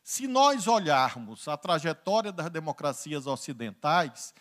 Se nós olharmos a trajetória das democracias ocidentais,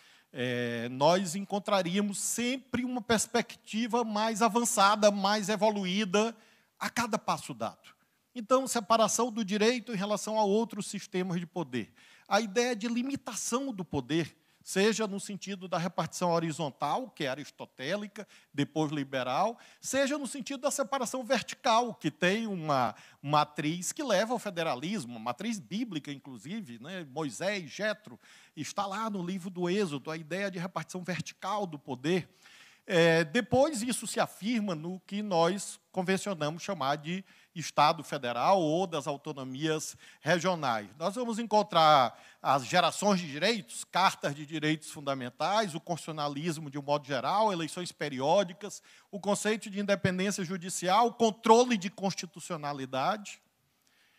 nós encontraríamos sempre uma perspectiva mais avançada, mais evoluída a cada passo dado. Então, separação do direito em relação a outros sistemas de poder. A ideia de limitação do poder, seja no sentido da repartição horizontal, que é aristotélica, depois liberal, seja no sentido da separação vertical, que tem uma matriz que leva ao federalismo, uma matriz bíblica, inclusive, né? Moisés, Jetro, está lá no livro do Êxodo, a ideia de repartição vertical do poder. Depois, isso se afirma no que nós convencionamos chamar de Estado federal ou das autonomias regionais. Nós vamos encontrar as gerações de direitos, cartas de direitos fundamentais, o constitucionalismo de um modo geral, eleições periódicas, o conceito de independência judicial, o controle de constitucionalidade.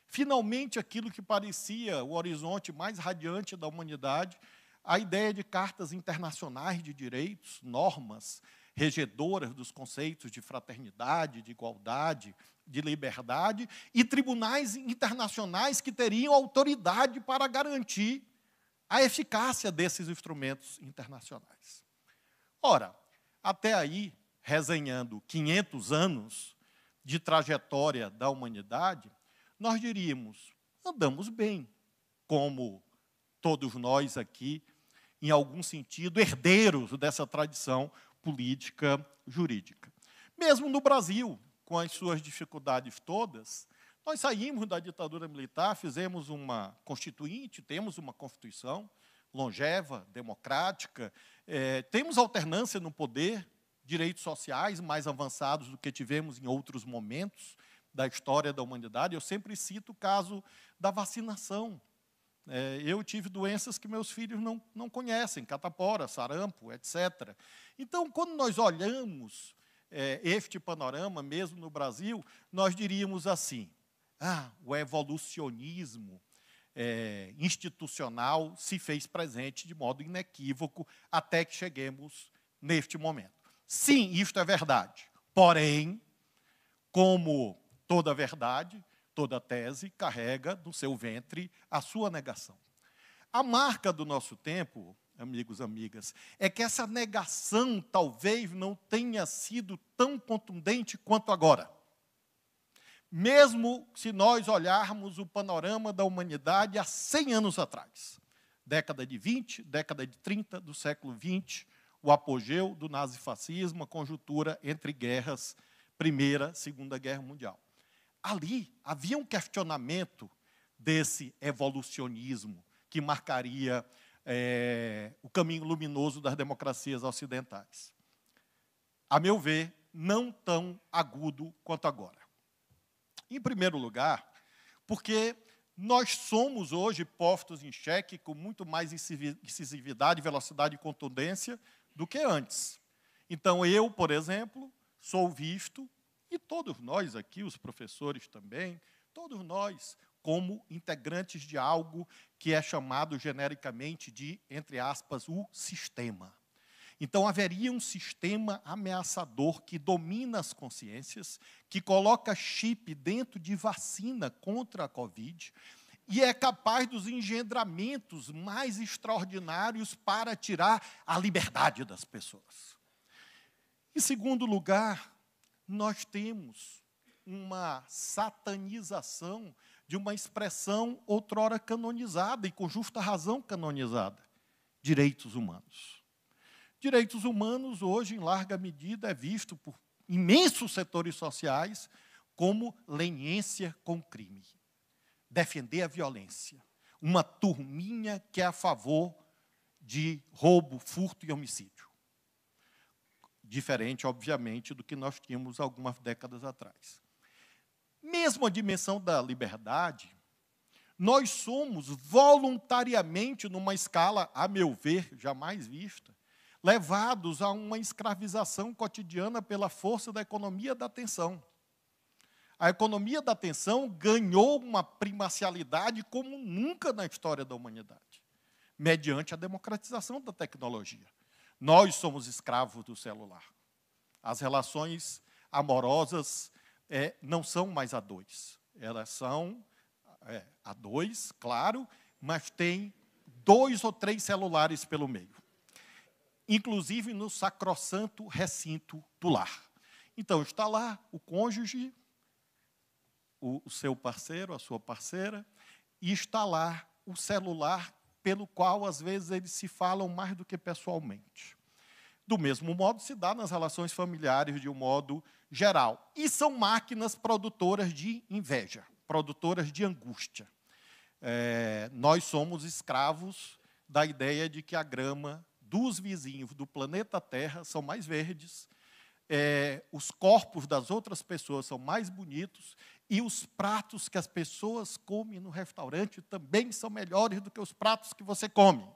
Finalmente, aquilo que parecia o horizonte mais radiante da humanidade, a ideia de cartas internacionais de direitos, normas regedoras dos conceitos de fraternidade, de igualdade, de liberdade, e tribunais internacionais que teriam autoridade para garantir a eficácia desses instrumentos internacionais. Ora, até aí, resenhando 500 anos de trajetória da humanidade, nós diríamos, andamos bem, como todos nós aqui, em algum sentido, herdeiros dessa tradição política jurídica. Mesmo no Brasil, com as suas dificuldades todas, nós saímos da ditadura militar, fizemos uma constituinte, temos uma Constituição longeva, democrática, temos alternância no poder, direitos sociais mais avançados do que tivemos em outros momentos da história da humanidade. Eu sempre cito o caso da vacinação. Eu tive doenças que meus filhos não conhecem, catapora, sarampo, etc. Então, quando nós olhamos este panorama, mesmo no Brasil, nós diríamos assim, o evolucionismo institucional se fez presente de modo inequívoco até que cheguemos neste momento. Sim, isto é verdade. Porém, como toda verdade, toda tese carrega no seu ventre a sua negação. A marca do nosso tempo, amigos e amigas, é que essa negação talvez não tenha sido tão contundente quanto agora. Mesmo se nós olharmos o panorama da humanidade há 100 anos atrás, década de 20, década de 30 do século XX, o apogeu do nazifascismo, a conjuntura entre guerras, Primeira, Segunda Guerra Mundial. Ali havia um questionamento desse evolucionismo que marcaria o caminho luminoso das democracias ocidentais. A meu ver, não tão agudo quanto agora. Em primeiro lugar, porque nós somos hoje postos em xeque com muito mais incisividade, velocidade e contundência do que antes. Então, eu, por exemplo, sou visto, e todos nós aqui, os professores também, todos nós, como integrantes de algo que é chamado genericamente de, entre aspas, o sistema. Então, haveria um sistema ameaçador que domina as consciências, que coloca chip dentro de vacina contra a Covid e é capaz dos engendramentos mais extraordinários para tirar a liberdade das pessoas. Em segundo lugar, nós temos uma satanização de uma expressão outrora canonizada, e com justa razão canonizada, direitos humanos. Direitos humanos, hoje, em larga medida, é visto por imensos setores sociais como leniência com crime. Defender a violência. Uma turminha que é a favor de roubo, furto e homicídio. Diferente, obviamente, do que nós tínhamos algumas décadas atrás. Mesmo a dimensão da liberdade, nós somos voluntariamente, numa escala, a meu ver, jamais vista, levados a uma escravização cotidiana pela força da economia da atenção. A economia da atenção ganhou uma primacialidade como nunca na história da humanidade, mediante a democratização da tecnologia. Nós somos escravos do celular. As relações amorosas não são mais a dois. Elas são há 2, claro, mas tem 2 ou 3 celulares pelo meio, inclusive no sacrossanto recinto do lar. Então, está lá o cônjuge, o seu parceiro, a sua parceira, e está lá o celular pelo qual, às vezes, eles se falam mais do que pessoalmente. Do mesmo modo, se dá nas relações familiares de um modo geral. E são máquinas produtoras de inveja, produtoras de angústia. Nós somos escravos da ideia de que a grama dos vizinhos do planeta Terra são mais verdes, os corpos das outras pessoas são mais bonitos e os pratos que as pessoas comem no restaurante também são melhores do que os pratos que você come.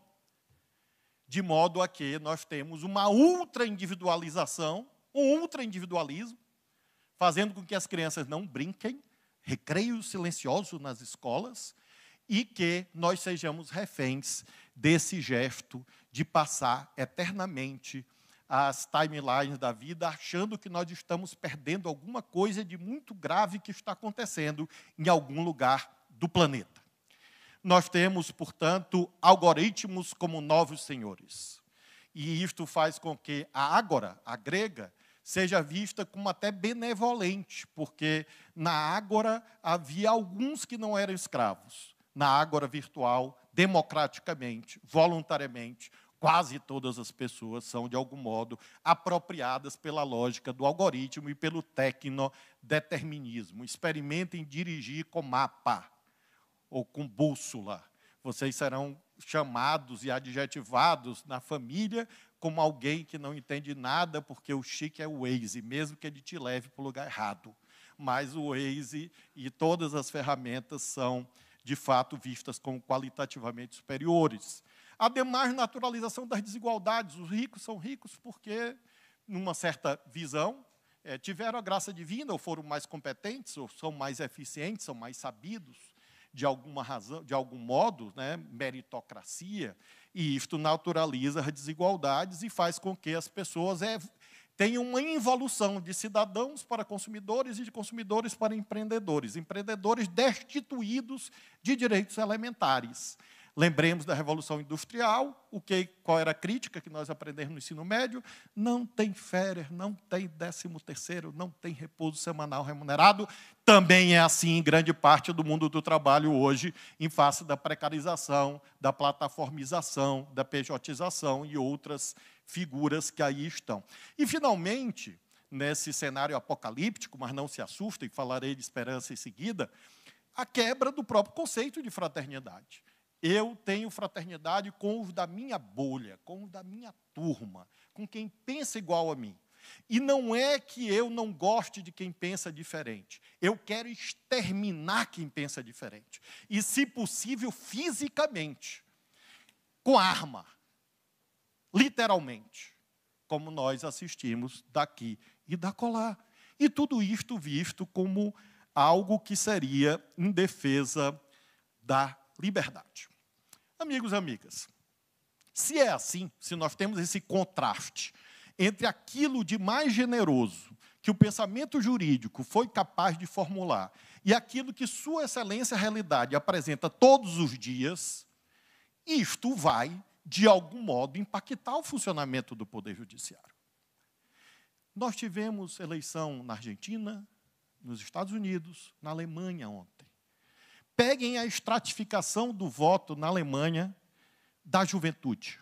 De modo a que nós temos uma ultra-individualização, um ultra-individualismo, fazendo com que as crianças não brinquem, recreios silenciosos nas escolas, e que nós sejamos reféns desse gesto de passar eternamente as timelines da vida, achando que nós estamos perdendo alguma coisa de muito grave que está acontecendo em algum lugar do planeta. Nós temos, portanto, algoritmos como novos senhores. E isto faz com que a ágora, a grega, seja vista como até benevolente, porque na ágora havia alguns que não eram escravos. Na ágora virtual, democraticamente, voluntariamente, quase todas as pessoas são, de algum modo, apropriadas pela lógica do algoritmo e pelo tecnodeterminismo. Experimentem dirigir com mapa ou com bússola. Vocês serão chamados e adjetivados na família como alguém que não entende nada, porque o chique é o Waze, mesmo que ele te leve para o lugar errado. Mas o Waze e todas as ferramentas são, de fato, vistas como qualitativamente superiores. A desnaturalização das desigualdades. Os ricos são ricos porque, numa certa visão, tiveram a graça divina, ou foram mais competentes, ou são mais eficientes, são mais sabidos, de alguma razão, de algum modo, né, meritocracia, e isto naturaliza as desigualdades e faz com que as pessoas tenham uma involução de cidadãos para consumidores e de consumidores para empreendedores, empreendedores destituídos de direitos elementares. Lembremos da Revolução Industrial, qual era a crítica que nós aprendemos no ensino médio? Não tem férias, não tem 13º, não tem repouso semanal remunerado. Também é assim em grande parte do mundo do trabalho hoje, em face da precarização, da plataformização, da pejotização e outras figuras que aí estão. E, finalmente, nesse cenário apocalíptico, mas não se assustem, falarei de esperança em seguida, a quebra do próprio conceito de fraternidade. Eu tenho fraternidade com os da minha bolha, com os da minha turma, com quem pensa igual a mim. E não é que eu não goste de quem pensa diferente. Eu quero exterminar quem pensa diferente. E, se possível, fisicamente, com arma, literalmente, como nós assistimos daqui e dacolá. E tudo isto visto como algo que seria em defesa da liberdade. Amigos e amigas, se é assim, se nós temos esse contraste entre aquilo de mais generoso que o pensamento jurídico foi capaz de formular e aquilo que Sua Excelência a Realidade apresenta todos os dias, isto vai, de algum modo, impactar o funcionamento do Poder Judiciário. Nós tivemos eleição na Argentina, nos Estados Unidos, na Alemanha ontem. Peguem a estratificação do voto na Alemanha da juventude.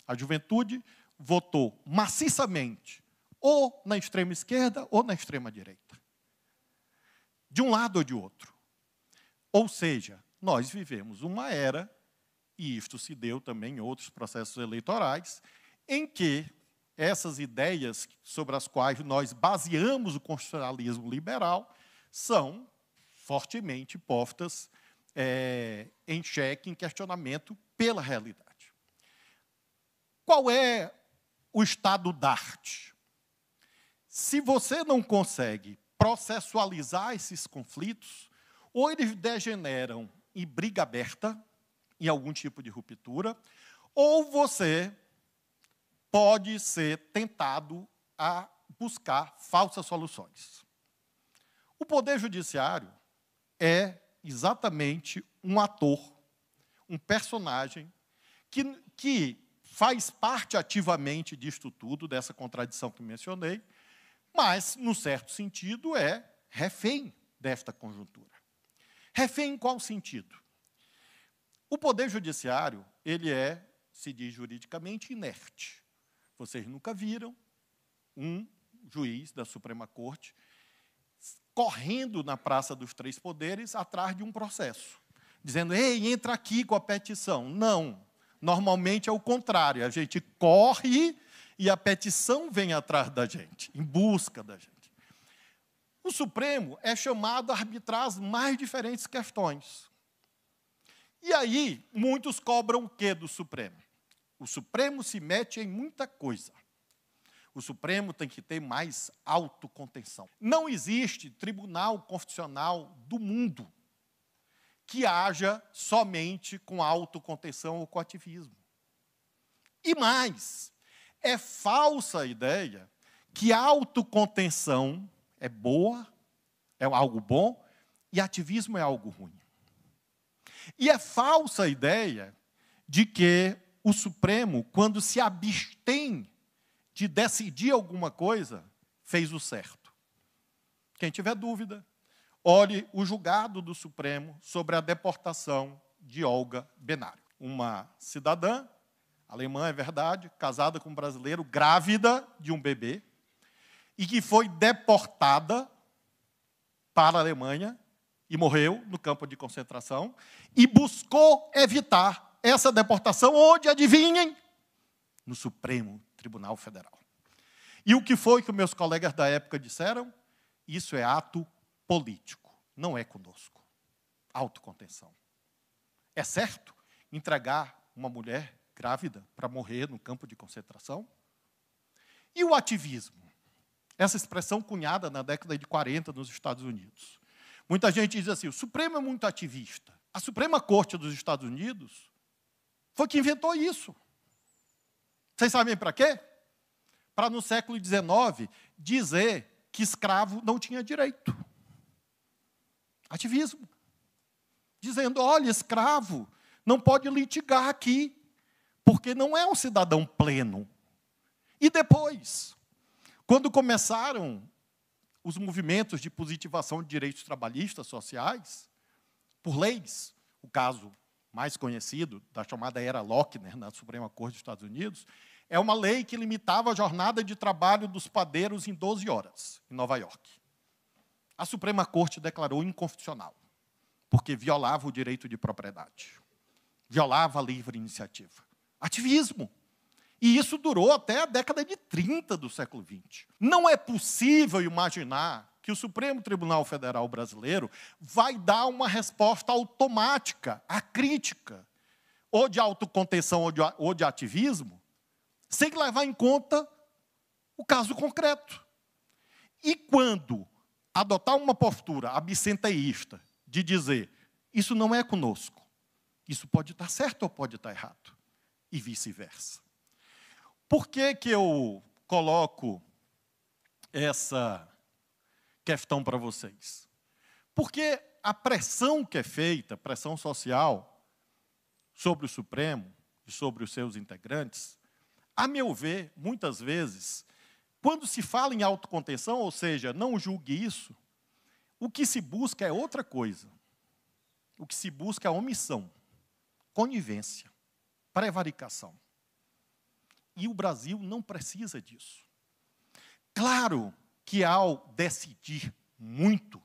A juventude votou maciçamente ou na extrema esquerda ou na extrema direita. De um lado ou de outro. Ou seja, nós vivemos uma era, e isto se deu também em outros processos eleitorais, em que essas ideias sobre as quais nós baseamos o constitucionalismo liberal são fortemente postas em xeque, em questionamento pela realidade. Qual é o estado da arte? Se você não consegue processualizar esses conflitos, ou eles degeneram em briga aberta, em algum tipo de ruptura, ou você pode ser tentado a buscar falsas soluções. O Poder Judiciário é exatamente um ator, um personagem, que faz parte ativamente disto tudo, dessa contradição que mencionei, mas, num certo sentido, é refém desta conjuntura. Refém em qual sentido? O Poder Judiciário, ele é, se diz juridicamente, inerte. Vocês nunca viram um juiz da Suprema Corte correndo na Praça dos Três Poderes atrás de um processo, dizendo, ei, entra aqui com a petição. Não. Normalmente é o contrário. A gente corre e a petição vem atrás da gente, em busca da gente. O Supremo é chamado a arbitrar as mais diferentes questões. E aí, muitos cobram o quê do Supremo? O Supremo se mete em muita coisa. O Supremo tem que ter mais autocontenção. Não existe tribunal constitucional do mundo que haja somente com autocontenção ou com ativismo. E mais, é falsa a ideia que a autocontenção é boa, é algo bom, e ativismo é algo ruim. E é falsa a ideia de que o Supremo, quando se abstém de decidir alguma coisa, fez o certo. Quem tiver dúvida, olhe o julgado do Supremo sobre a deportação de Olga Benário. Uma cidadã, alemã, é verdade, casada com um brasileiro, grávida de um bebê, e que foi deportada para a Alemanha e morreu no campo de concentração, e buscou evitar essa deportação onde, adivinhem? No Supremo Tribunal Federal. E o que foi que meus colegas da época disseram? Isso é ato político, não é conosco. Autocontenção. É certo entregar uma mulher grávida para morrer no campo de concentração? E o ativismo? Essa expressão cunhada na década de 40 nos Estados Unidos. Muita gente diz assim, o Supremo é muito ativista. A Suprema Corte dos Estados Unidos foi que inventou isso. Vocês sabem para quê? Para, no século XIX, dizer que escravo não tinha direito. Ativismo. Dizendo, olha, escravo não pode litigar aqui, porque não é um cidadão pleno. E depois, quando começaram os movimentos de positivação de direitos trabalhistas sociais, por leis, o caso mais conhecido, da chamada Era Lochner, na Suprema Corte dos Estados Unidos, é uma lei que limitava a jornada de trabalho dos padeiros em 12 horas, em Nova York. A Suprema Corte declarou inconstitucional, porque violava o direito de propriedade, violava a livre iniciativa. Ativismo. E isso durou até a década de 30 do século XX. Não é possível imaginar que o Supremo Tribunal Federal brasileiro vai dar uma resposta automática à crítica, ou de autocontenção ou de ativismo, sem levar em conta o caso concreto. E quando adotar uma postura absenteísta de dizer isso não é conosco, isso pode estar certo ou pode estar errado, e vice-versa. Por que que eu coloco essa questão para vocês? Porque a pressão que é feita, pressão social, sobre o Supremo e sobre os seus integrantes, a meu ver, muitas vezes, quando se fala em autocontenção, ou seja, não julgue isso, o que se busca é outra coisa. O que se busca é omissão, conivência, prevaricação. E o Brasil não precisa disso. Claro que, ao decidir muito,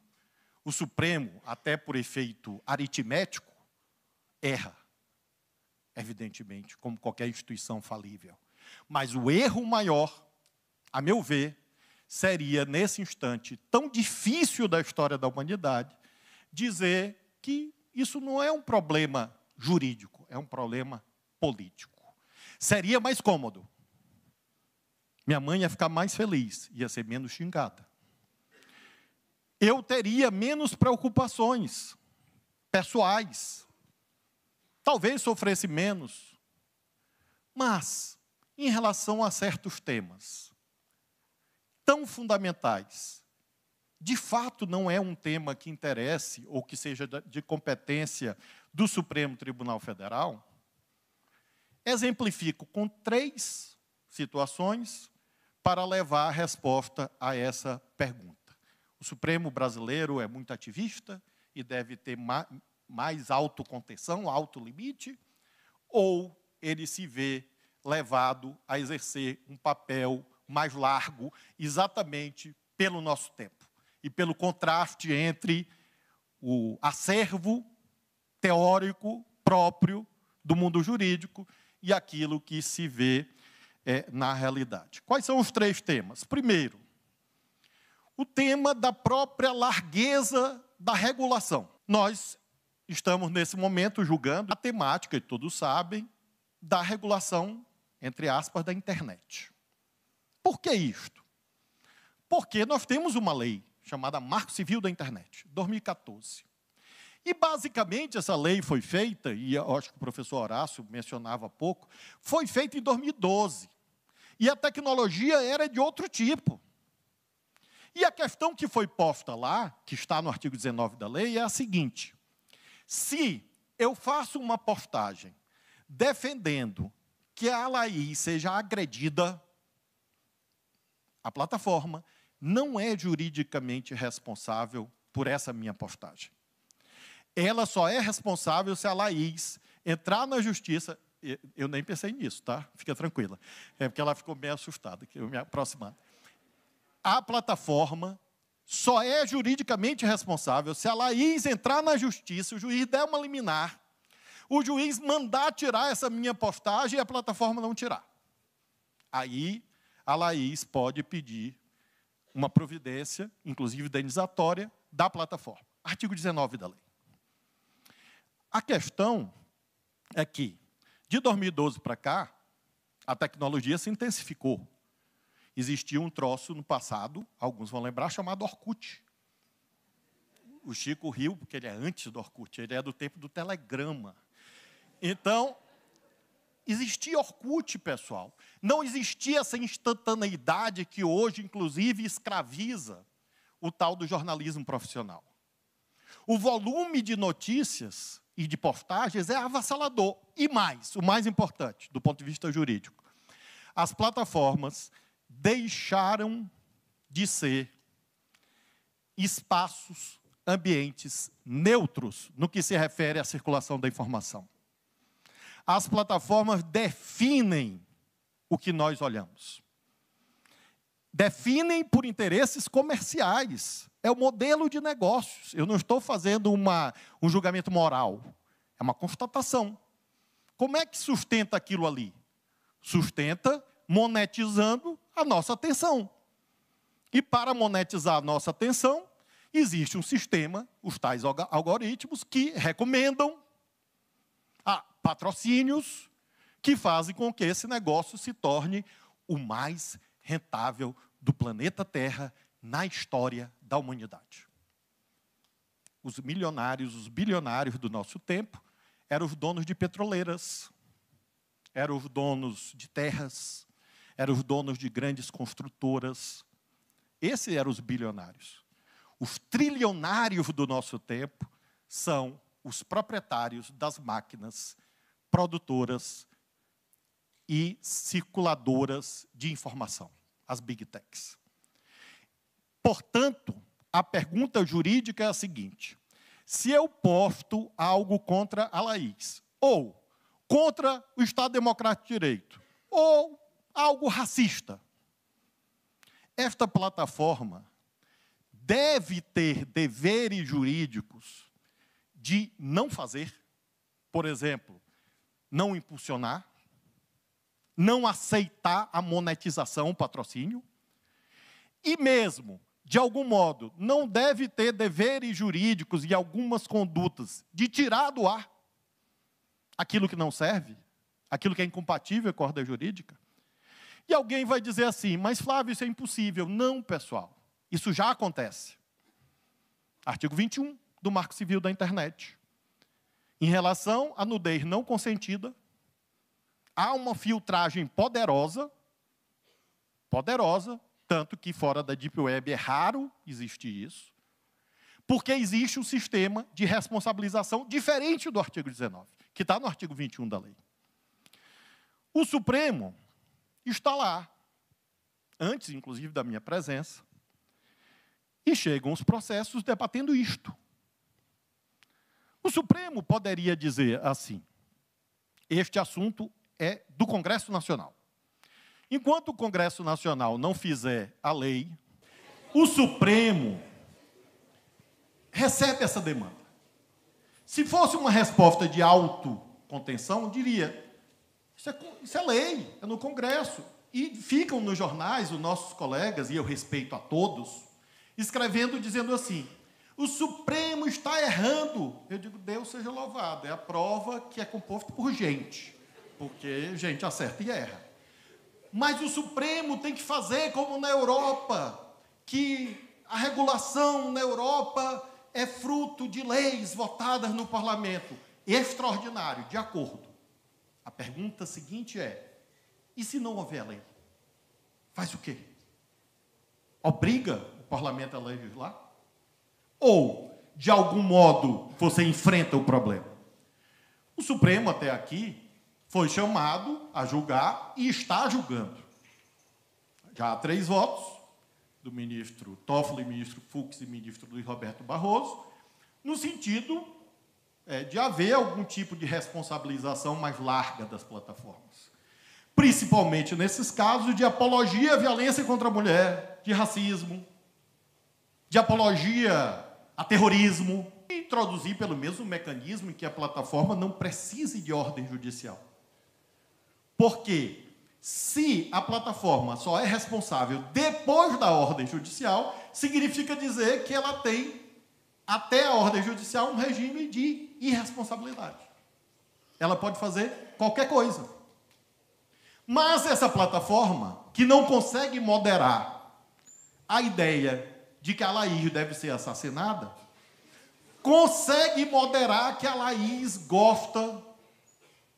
o Supremo, até por efeito aritmético, erra, evidentemente, como qualquer instituição falível. Mas o erro maior, a meu ver, seria, nesse instante tão difícil da história da humanidade, dizer que isso não é um problema jurídico, é um problema político. Seria mais cômodo. Minha mãe ia ficar mais feliz, ia ser menos xingada. Eu teria menos preocupações pessoais. Talvez sofresse menos. Mas, em relação a certos temas tão fundamentais, de fato não é um tema que interesse ou que seja de competência do Supremo Tribunal Federal, exemplifico com 3 situações para levar a resposta a essa pergunta. O Supremo brasileiro é muito ativista e deve ter mais autocontenção, autolimite, ou ele se vê levado a exercer um papel mais largo, exatamente pelo nosso tempo e pelo contraste entre o acervo teórico próprio do mundo jurídico e aquilo que se vê na realidade. Quais são os 3 temas? Primeiro, o tema da própria largueza da regulação. Nós estamos, nesse momento, julgando a temática, e todos sabem, da regulação, entre aspas, da internet. Por que isto? Porque nós temos uma lei chamada Marco Civil da Internet, 2014. E, basicamente, essa lei foi feita, e eu acho que o professor Horácio mencionava há pouco, foi feita em 2012. E a tecnologia era de outro tipo. E a questão que foi posta lá, que está no artigo 19 da lei, é a seguinte: se eu faço uma postagem defendendo que a Laís seja agredida, a plataforma não é juridicamente responsável por essa minha postagem. Ela só é responsável se a Laís entrar na justiça. Eu nem pensei nisso, tá? Fica tranquila. É porque ela ficou meio assustada, que eu me aproximando. A plataforma só é juridicamente responsável se a Laís entrar na justiça, o juiz der uma liminar, o juiz mandar tirar essa minha postagem e a plataforma não tirar. Aí, a Laís pode pedir uma providência, inclusive indenizatória, da plataforma. Artigo 19 da lei. A questão é que, de 2012 para cá, a tecnologia se intensificou. Existia um troço no passado, alguns vão lembrar, chamado Orkut. O Chico riu, porque ele é antes do Orkut, ele é do tempo do telegrama. Então, existia Orkut, pessoal. Não existia essa instantaneidade que hoje, inclusive, escraviza o tal do jornalismo profissional. O volume de notícias e de postagens é avassalador. E mais, o mais importante, do ponto de vista jurídico, as plataformas deixaram de ser espaços, ambientes neutros no que se refere à circulação da informação. As plataformas definem o que nós olhamos. Definem por interesses comerciais. É o modelo de negócios. Eu não estou fazendo um julgamento moral. É uma constatação. Como é que sustenta aquilo ali? Sustenta monetizando a nossa atenção. E para monetizar a nossa atenção, existe um sistema, os tais algoritmos, que recomendam patrocínios que fazem com que esse negócio se torne o mais rentável do planeta Terra na história da humanidade. Os milionários, os bilionários do nosso tempo eram os donos de petroleiras, eram os donos de terras, eram os donos de grandes construtoras. Esses eram os bilionários. Os trilionários do nosso tempo são os proprietários das máquinas produtoras e circuladoras de informação, as Big Techs. Portanto, a pergunta jurídica é a seguinte: se eu posto algo contra a Laís, ou contra o Estado Democrático de Direito, ou algo racista, esta plataforma deve ter deveres jurídicos de não fazer, por exemplo, não impulsionar, não aceitar a monetização, o patrocínio, e mesmo, de algum modo, não deve ter deveres jurídicos e algumas condutas de tirar do ar aquilo que não serve, aquilo que é incompatível com a ordem jurídica. E alguém vai dizer assim: mas Flávio, isso é impossível. Não, pessoal, isso já acontece. Artigo 21 do Marco Civil da Internet. Em relação à nudez não consentida, há uma filtragem poderosa, Tanto que fora da Deep Web é raro existir isso, porque existe um sistema de responsabilização diferente do artigo 19, que está no artigo 21 da lei. O Supremo está lá, antes, inclusive, da minha presença, e chegam os processos debatendo isto. O Supremo poderia dizer assim: este assunto é do Congresso Nacional. Enquanto o Congresso Nacional não fizer a lei, o Supremo recebe essa demanda. Se fosse uma resposta de autocontenção, diria: isso é lei, é no Congresso. E ficam nos jornais os nossos colegas, e eu respeito a todos, escrevendo, dizendo assim: o Supremo está errando. Eu digo: Deus seja louvado, é a prova que é composto por gente, porque gente acerta e erra. Mas o Supremo tem que fazer como na Europa, que a regulação na Europa é fruto de leis votadas no parlamento. Extraordinário, de acordo. A pergunta seguinte é: e se não houver lei? Faz o quê? Obriga o parlamento a legislar? Ou, de algum modo, você enfrenta o problema? O Supremo, até aqui, foi chamado a julgar e está julgando. Já há 3 votos, do ministro Toffoli, ministro Fux e ministro Luiz Roberto Barroso, no sentido de haver algum tipo de responsabilização mais larga das plataformas. Principalmente nesses casos de apologia à violência contra a mulher, de racismo, de apologia a terrorismo, e introduzir pelo mesmo mecanismo em que a plataforma não precise de ordem judicial. Porque, se a plataforma só é responsável depois da ordem judicial, significa dizer que ela tem, até a ordem judicial, um regime de irresponsabilidade. Ela pode fazer qualquer coisa. Mas essa plataforma, que não consegue moderar a ideia de que a Laís deve ser assassinada, consegue moderar que a Laís gosta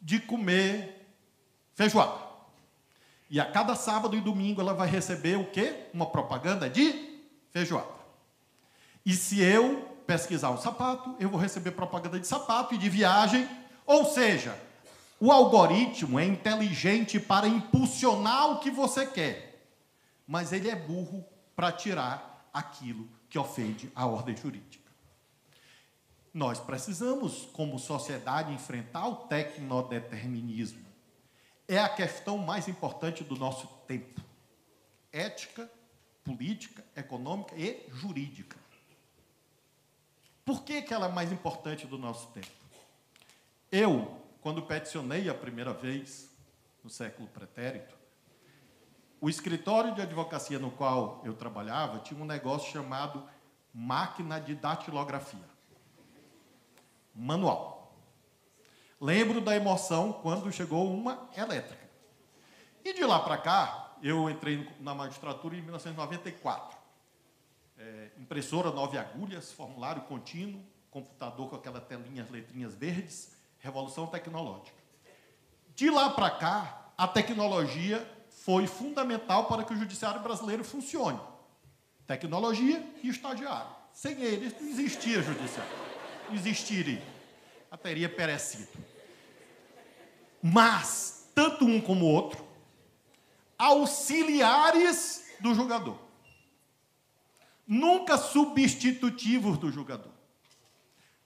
de comer feijoada. E a cada sábado e domingo ela vai receber o quê? Uma propaganda de feijoada. E se eu pesquisar um sapato, eu vou receber propaganda de sapato e de viagem. Ou seja, o algoritmo é inteligente para impulsionar o que você quer, mas ele é burro para tirar aquilo que ofende a ordem jurídica. Nós precisamos, como sociedade, enfrentar o tecnodeterminismo. É a questão mais importante do nosso tempo. Ética, política, econômica e jurídica. Por que ela é mais importante do nosso tempo? Eu, quando peticionei a primeira vez, no século pretérito, o escritório de advocacia no qual eu trabalhava tinha um negócio chamado máquina de datilografia. Manual. Lembro da emoção quando chegou uma elétrica. E de lá para cá, eu entrei na magistratura em 1994. Impressora 9 agulhas, formulário contínuo, computador com aquela telinha, as letrinhas verdes, revolução tecnológica. De lá para cá, a tecnologia foi fundamental para que o judiciário brasileiro funcione. Tecnologia e estagiário. Sem eles, não existia judiciário. Não existiria. Teria perecido. Mas, tanto um como o outro, auxiliares do julgador. Nunca substitutivos do julgador.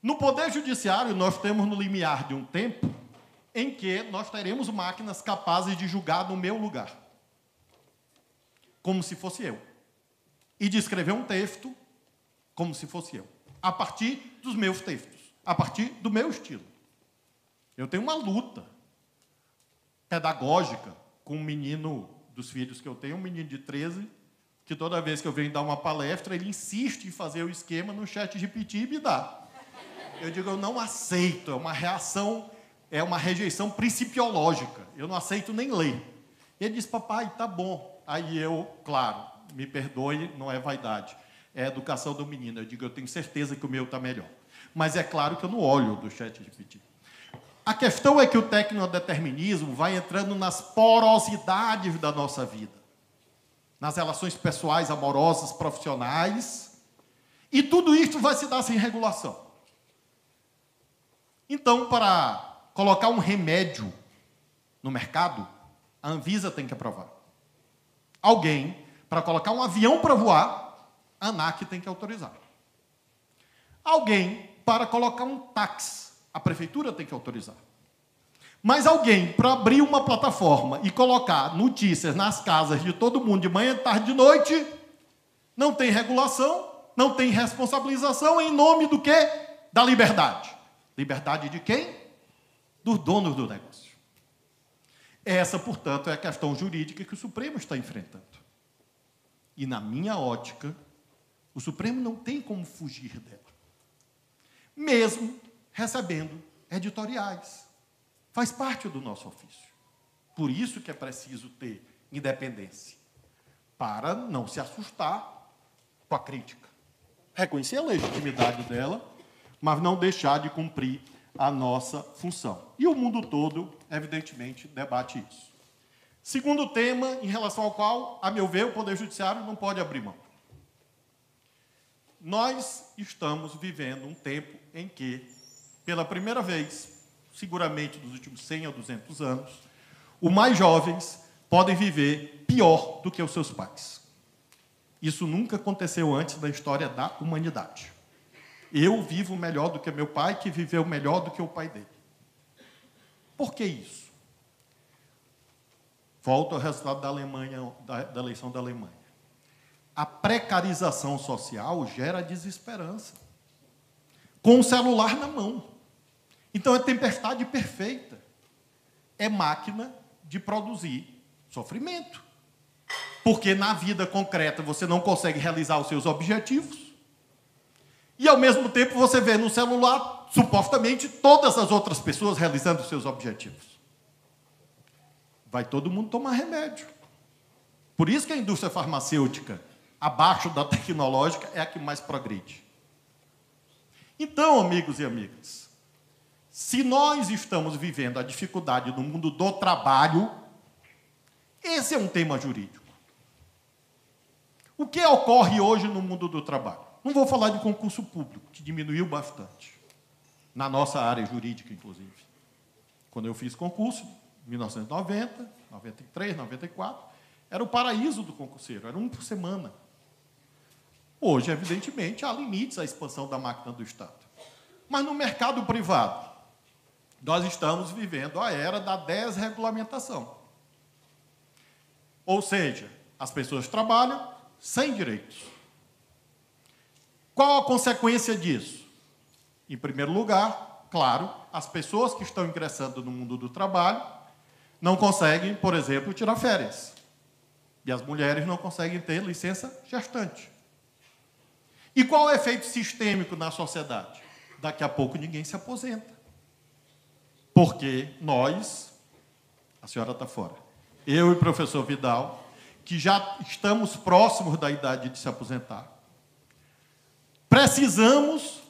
No Poder Judiciário, nós temos no limiar de um tempo em que nós teremos máquinas capazes de julgar no meu lugar. Como se fosse eu. E de escrever um texto como se fosse eu. A partir dos meus textos. A partir do meu estilo. Eu tenho uma luta pedagógica com um menino dos filhos que eu tenho, um menino de 13, que toda vez que eu venho dar uma palestra, ele insiste em fazer o esquema no ChatGPT e me dá. Eu digo: eu não aceito, é uma reação, é uma rejeição principiológica, eu não aceito nem ler. Ele diz: papai, tá bom. Aí eu, claro, me perdoe, não é vaidade, é a educação do menino. Eu digo: eu tenho certeza que o meu está melhor. Mas é claro que eu não olho do ChatGPT. A questão é que o tecnodeterminismo vai entrando nas porosidades da nossa vida. nas relações pessoais, amorosas, profissionais, e tudo isso vai se dar sem regulação. Então, para colocar um remédio no mercado, a Anvisa tem que aprovar. Alguém, para colocar um avião para voar, a ANAC tem que autorizar. Alguém, para colocar um táxi, a prefeitura tem que autorizar. Mas alguém, para abrir uma plataforma e colocar notícias nas casas de todo mundo de manhã, tarde, de noite, não tem regulação, não tem responsabilização, em nome do quê? Da liberdade. Liberdade de quem? Dos donos do negócio. Essa, portanto, é a questão jurídica que o Supremo está enfrentando. E, na minha ótica, o Supremo não tem como fugir dela. Mesmo recebendo editoriais. Faz parte do nosso ofício. Por isso que é preciso ter independência, para não se assustar com a crítica. Reconhecer a legitimidade dela, mas não deixar de cumprir a nossa função. E o mundo todo, evidentemente, debate isso. Segundo tema, em relação ao qual, a meu ver, o Poder Judiciário não pode abrir mão. Nós estamos vivendo um tempo em que, pela primeira vez, seguramente dos últimos 100 ou 200 anos, os mais jovens podem viver pior do que os seus pais. Isso nunca aconteceu antes da história da humanidade. Eu vivo melhor do que meu pai, que viveu melhor do que o pai dele. Por que isso? Volto ao resultado da Alemanha, da eleição da Alemanha. A precarização social gera desesperança. Com o celular na mão. Então, é tempestade perfeita. É máquina de produzir sofrimento. Porque na vida concreta você não consegue realizar os seus objetivos. E, ao mesmo tempo, você vê no celular, supostamente, todas as outras pessoas realizando os seus objetivos. Vai todo mundo tomar remédio. Por isso que a indústria farmacêutica, abaixo da tecnológica, é a que mais progride. Então, amigos e amigas, se nós estamos vivendo a dificuldade no mundo do trabalho, esse é um tema jurídico. O que ocorre hoje no mundo do trabalho? Não vou falar de concurso público, que diminuiu bastante, na nossa área jurídica, inclusive. Quando eu fiz concurso, em 1990, 93, 94, era o paraíso do concurseiro, era um por semana. Hoje, evidentemente, há limites à expansão da máquina do Estado. Mas no mercado privado, nós estamos vivendo a era da desregulamentação. Ou seja, as pessoas trabalham sem direitos. Qual a consequência disso? Em primeiro lugar, claro, as pessoas que estão ingressando no mundo do trabalho não conseguem, por exemplo, tirar férias. E as mulheres não conseguem ter licença gestante. E qual é o efeito sistêmico na sociedade? Daqui a pouco ninguém se aposenta. Porque nós, a senhora está fora, eu e o professor Vidal, que já estamos próximos da idade de se aposentar, precisamos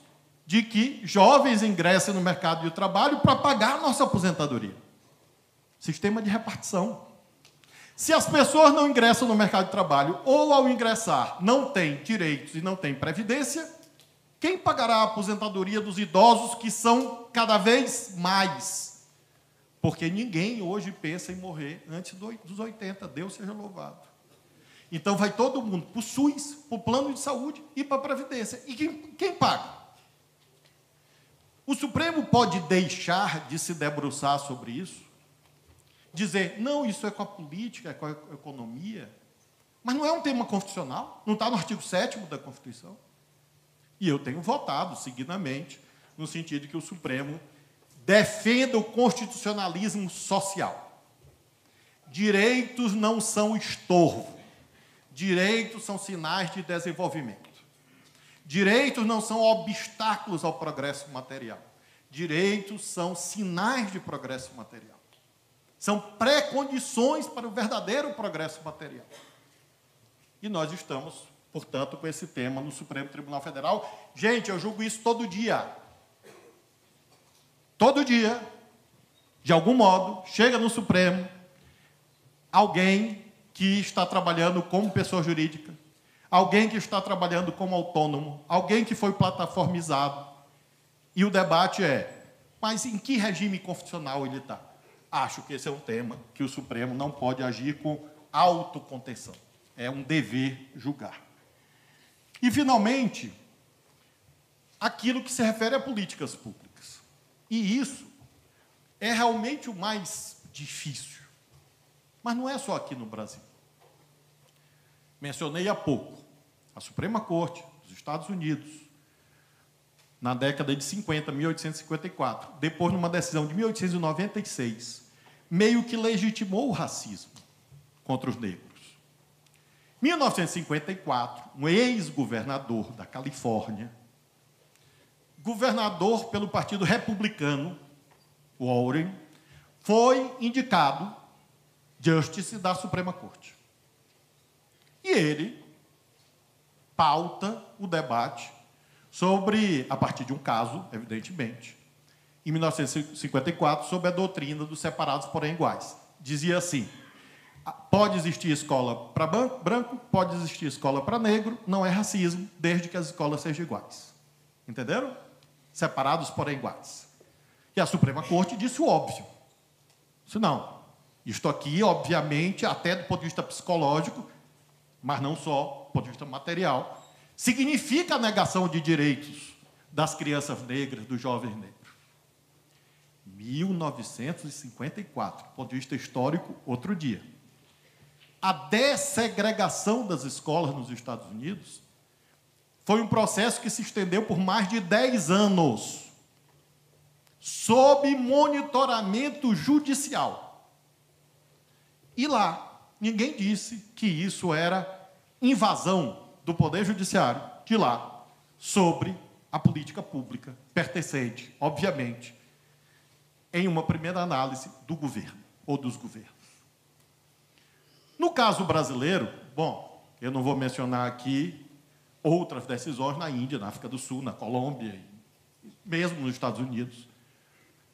de que jovens ingressem no mercado de trabalho para pagar a nossa aposentadoria. Sistema de repartição. Se as pessoas não ingressam no mercado de trabalho, ou ao ingressar não têm direitos e não têm previdência, quem pagará a aposentadoria dos idosos, que são cada vez mais? Porque ninguém hoje pensa em morrer antes dos 80, Deus seja louvado. Então vai todo mundo para o SUS, para o plano de saúde e para a Previdência. E quem paga? O Supremo pode deixar de se debruçar sobre isso? Dizer, não, isso é com a política, é com a economia, mas não é um tema constitucional, não está no artigo 7º da Constituição. E eu tenho votado seguidamente no sentido de que o Supremo defenda o constitucionalismo social. Direitos não são estorvo. Direitos são sinais de desenvolvimento. Direitos não são obstáculos ao progresso material. Direitos são sinais de progresso material. São pré-condições para o verdadeiro progresso material. E nós estamos, portanto, com esse tema no Supremo Tribunal Federal. Gente, eu julgo isso todo dia. Todo dia, de algum modo, chega no Supremo alguém que está trabalhando como pessoa jurídica, alguém que está trabalhando como autônomo, alguém que foi plataformizado. E o debate é, mas em que regime constitucional ele está? Acho que esse é um tema que o Supremo não pode agir com autocontenção. É um dever julgar. E, finalmente, aquilo que se refere a políticas públicas. E isso é realmente o mais difícil. Mas não é só aqui no Brasil. Mencionei há pouco a Suprema Corte dos Estados Unidos, na década de 50, 1854, depois, numa decisão de 1896, meio que legitimou o racismo contra os negros. Em 1954, um ex-governador da Califórnia, governador pelo Partido Republicano, Warren, foi indicado Justice da Suprema Corte. E ele pauta o debate sobre, a partir de um caso, evidentemente, em 1954, sobre a doutrina dos separados, porém iguais. Dizia assim, pode existir escola para branco, pode existir escola para negro, não é racismo, desde que as escolas sejam iguais. Entenderam? Separados, porém iguais. E a Suprema Corte disse o óbvio. Isso não. Isto aqui, obviamente, até do ponto de vista psicológico, mas não só do ponto de vista material, significa a negação de direitos das crianças negras, dos jovens negros. 1954, do ponto de vista histórico, outro dia. A dessegregação das escolas nos Estados Unidos foi um processo que se estendeu por mais de 10 anos, sob monitoramento judicial. E lá, ninguém disse que isso era invasão do Poder Judiciário de lá sobre a política pública pertencente, obviamente, em uma primeira análise do governo ou dos governos. No caso brasileiro, bom, eu não vou mencionar aqui outras decisões na Índia, na África do Sul, na Colômbia, mesmo nos Estados Unidos.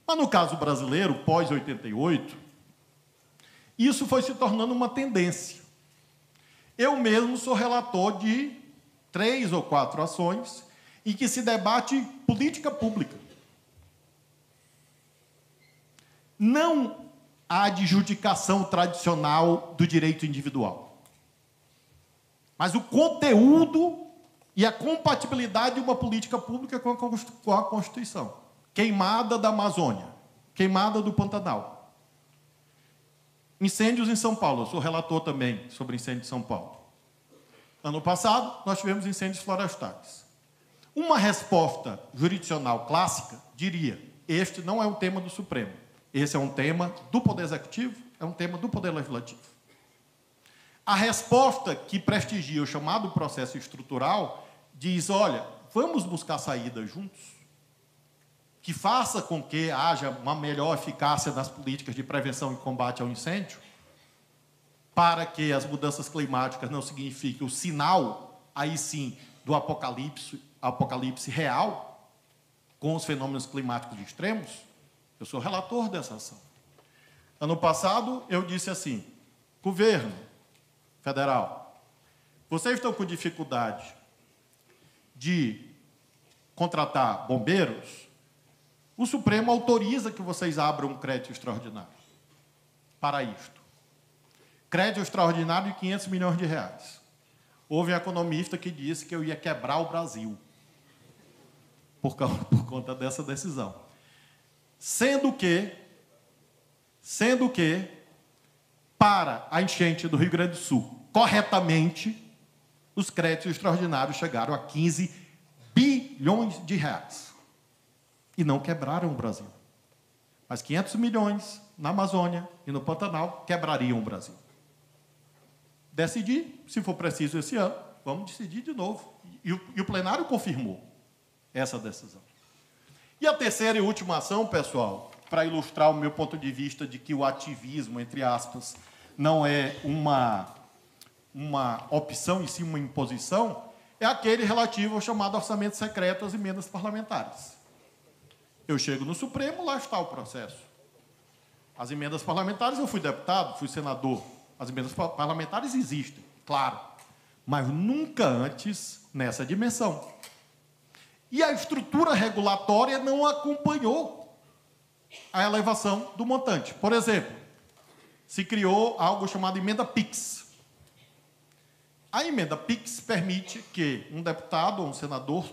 Mas no caso brasileiro, pós-88, isso foi se tornando uma tendência. Eu mesmo sou relator de 3 ou 4 ações em que se debate política pública. Não a adjudicação tradicional do direito individual, mas o conteúdo e a compatibilidade de uma política pública com a Constituição. Queimada da Amazônia, queimada do Pantanal. Incêndios em São Paulo, eu sou relator também sobre incêndio em São Paulo. Ano passado, nós tivemos incêndios florestais. Uma resposta jurisdicional clássica diria, este não é um tema do Supremo, esse é um tema do Poder Executivo, é um tema do Poder Legislativo. A resposta que prestigia o chamado processo estrutural diz, olha, vamos buscar saídas juntos, que faça com que haja uma melhor eficácia nas políticas de prevenção e combate ao incêndio, para que as mudanças climáticas não signifiquem o sinal, aí sim, do apocalipse real, com os fenômenos climáticos extremos. Eu sou relator dessa ação. Ano passado, eu disse assim, governo federal, vocês estão com dificuldade de contratar bombeiros, o Supremo autoriza que vocês abram um crédito extraordinário para isto. Crédito extraordinário de 500 milhões de reais. Houve um economista que disse que eu ia quebrar o Brasil por conta dessa decisão. Sendo que, para a enchente do Rio Grande do Sul, corretamente, os créditos extraordinários chegaram a 15 bilhões de reais. E não quebraram o Brasil. Mas 500 milhões na Amazônia e no Pantanal quebrariam o Brasil. Decidi, se for preciso esse ano, vamos decidir de novo. E o plenário confirmou essa decisão. E a terceira e última ação, pessoal, para ilustrar o meu ponto de vista de que o ativismo, entre aspas, não é uma opção e sim uma imposição, é aquele relativo ao chamado orçamento secreto, às emendas parlamentares. Eu chego no Supremo, lá está o processo. As emendas parlamentares, eu fui deputado, fui senador As emendas parlamentares existem, claro, mas nunca antes nessa dimensão. E a estrutura regulatória não acompanhou a elevação do montante. Por exemplo, se criou algo chamado emenda PIX. A emenda PIX permite que um deputado ou um senador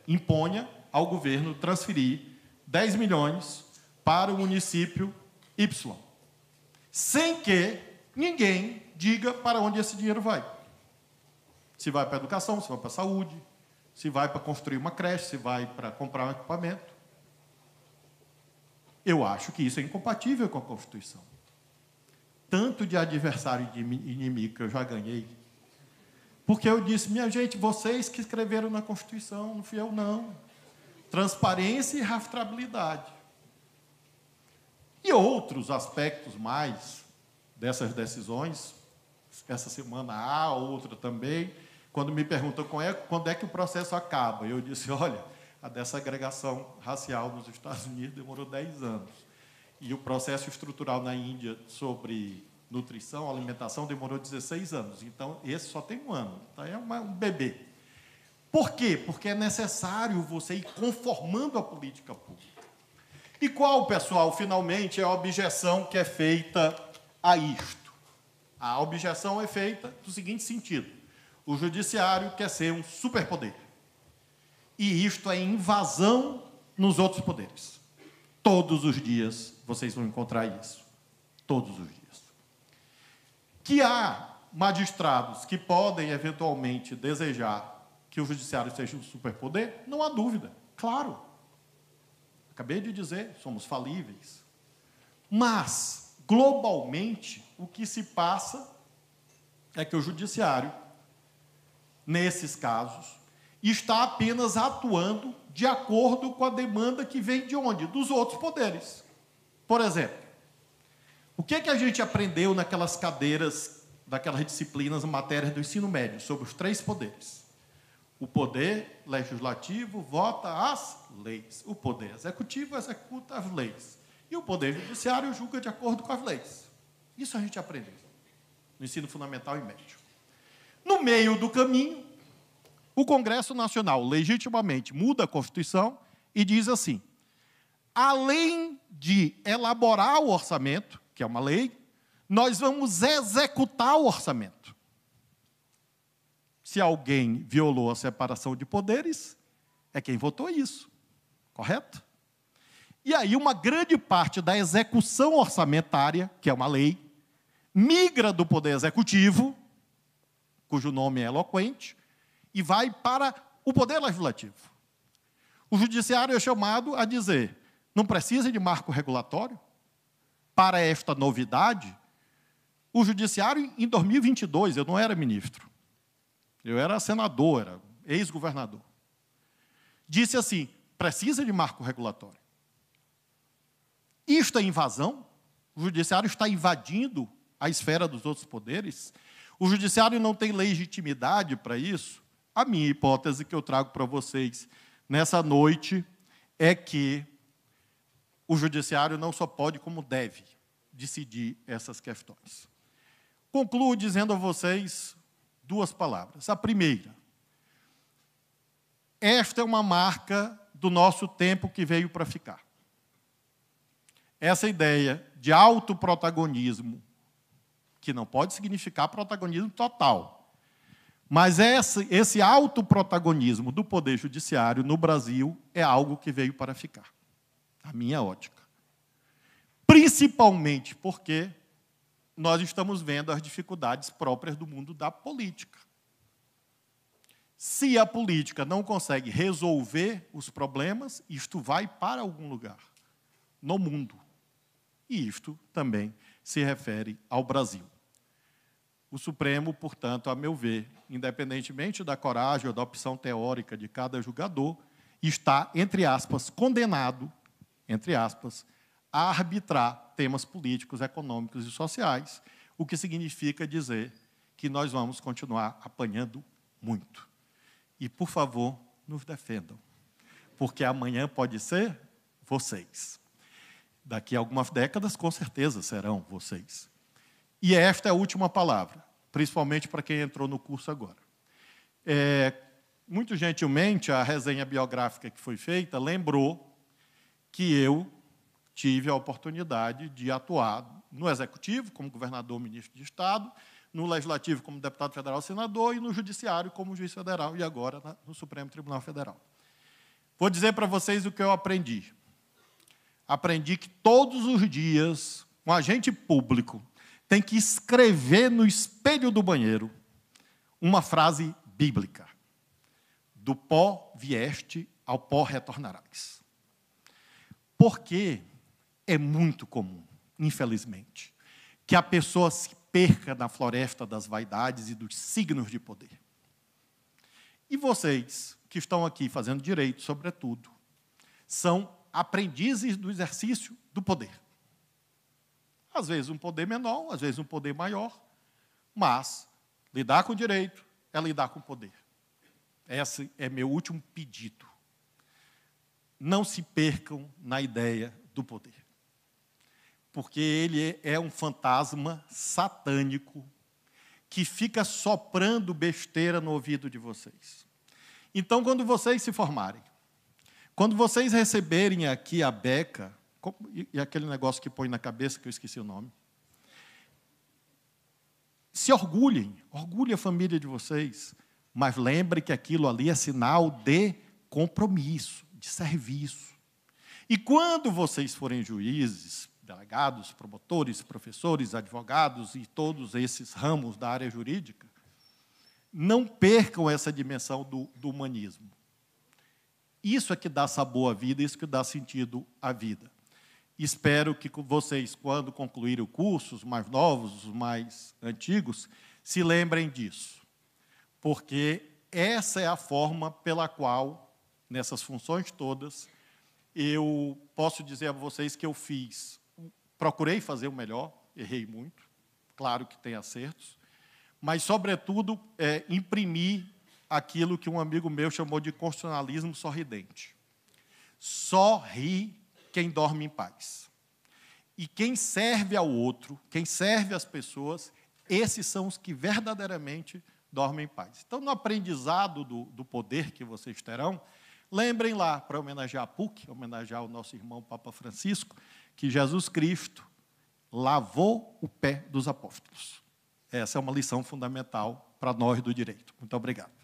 imponha ao governo transferir 10 milhões para o município Y, sem que ninguém diga para onde esse dinheiro vai. Se vai para a educação, se vai para a saúde, se vai para construir uma creche, se vai para comprar um equipamento. Eu acho que isso é incompatível com a Constituição. Tanto de adversário e de inimigo que eu já ganhei, porque eu disse, minha gente, vocês que escreveram na Constituição, não fui eu, não. Transparência e rastreabilidade. E outros aspectos mais dessas decisões, essa semana há, outra também, quando me perguntam quando é que o processo acaba, eu disse, olha, a desagregação racial nos Estados Unidos demorou 10 anos. E o processo estrutural na Índia sobre nutrição, alimentação, demorou 16 anos. Então, esse só tem 1 ano. Então, é um bebê. Por quê? Porque é necessário você ir conformando a política pública. E qual, pessoal, finalmente, é a objeção que é feita a isto? A objeção é feita do seguinte sentido. O judiciário quer ser um superpoder. E isto é invasão nos outros poderes. Todos os dias vocês vão encontrar isso. Todos os dias. Que há magistrados que podem, eventualmente, desejar que o judiciário seja um superpoder, não há dúvida. Claro. Acabei de dizer, somos falíveis. Mas, globalmente, o que se passa é que o judiciário, nesses casos, está apenas atuando de acordo com a demanda que vem de onde? Dos outros poderes. Por exemplo, o que a gente aprendeu naquelas cadeiras, daquelas disciplinas, matérias do ensino médio, sobre os 3 poderes? O poder legislativo vota as leis. O poder executivo executa as leis. E o poder judiciário julga de acordo com as leis. Isso a gente aprendeu no ensino fundamental e médio. No meio do caminho, o Congresso Nacional legitimamente muda a Constituição e diz assim, além de elaborar o orçamento, que é uma lei, nós vamos executar o orçamento. Se alguém violou a separação de poderes, é quem votou isso, correto? E aí uma grande parte da execução orçamentária, que é uma lei, migra do poder executivo, cujo nome é eloquente, e vai para o poder legislativo. O judiciário é chamado a dizer, não precisa de marco regulatório? Para esta novidade, o judiciário, em 2022, eu não era ministro, eu era senador, era ex-governador, disse assim, precisa de marco regulatório. Isto é invasão? O judiciário está invadindo a esfera dos outros poderes? O judiciário não tem legitimidade para isso? A minha hipótese que eu trago para vocês nessa noite é que o judiciário não só pode, como deve, decidir essas questões. Concluo dizendo a vocês 2 palavras. A primeira, esta é uma marca do nosso tempo que veio para ficar. Essa ideia de autoprotagonismo, que não pode significar protagonismo total, mas esse autoprotagonismo do Poder Judiciário no Brasil é algo que veio para ficar, a minha ótica. Principalmente porque nós estamos vendo as dificuldades próprias do mundo da política. Se a política não consegue resolver os problemas, isto vai para algum lugar no mundo. E isto também se refere ao Brasil. O Supremo, portanto, a meu ver, independentemente da coragem ou da opção teórica de cada julgador, está, entre aspas, condenado, entre aspas, a arbitrar temas políticos, econômicos e sociais, o que significa dizer que nós vamos continuar apanhando muito. E, por favor, nos defendam, porque amanhã pode ser vocês. Daqui a algumas décadas, com certeza, serão vocês. E esta é a última palavra, principalmente para quem entrou no curso agora. Muito gentilmente, a resenha biográfica que foi feita lembrou que eu tive a oportunidade de atuar no Executivo, como governador, ministro de Estado, no Legislativo, como deputado federal, senador, e no Judiciário, como juiz federal, e agora no Supremo Tribunal Federal. Vou dizer para vocês o que eu aprendi. Aprendi que todos os dias, um agente público tem que escrever no espelho do banheiro uma frase bíblica. Do pó vieste, ao pó retornarás. Porque é muito comum, infelizmente, que a pessoa se perca na floresta das vaidades e dos signos de poder. E vocês, que estão aqui fazendo direito, sobretudo, são aprendizes do exercício do poder. Às vezes um poder menor, às vezes um poder maior, mas lidar com o direito é lidar com o poder. Esse é meu último pedido. Não se percam na ideia do poder. Porque ele é um fantasma satânico que fica soprando besteira no ouvido de vocês. Então, quando vocês se formarem, quando vocês receberem aqui a beca, e aquele negócio que põe na cabeça, que eu esqueci o nome, se orgulhem a família de vocês, mas lembrem que aquilo ali é sinal de compromisso, de serviço. E quando vocês forem juízes, delegados, promotores, professores, advogados e todos esses ramos da área jurídica, não percam essa dimensão do humanismo. Isso é que dá sabor à vida, isso que dá sentido à vida. Espero que vocês, quando concluírem o curso, os mais novos, os mais antigos, se lembrem disso. Porque essa é a forma pela qual, nessas funções todas, eu posso dizer a vocês que eu procurei fazer o melhor, errei muito, claro que tem acertos, mas, sobretudo, imprimir aquilo que um amigo meu chamou de constitucionalismo sorridente. Só ri quem dorme em paz. E quem serve ao outro, quem serve às pessoas, esses são os que verdadeiramente dormem em paz. Então, no aprendizado do poder que vocês terão, lembrem lá, para homenagear a PUC, homenagear o nosso irmão Papa Francisco, que Jesus Cristo lavou o pé dos apóstolos. Essa é uma lição fundamental para nós do direito. Muito obrigado.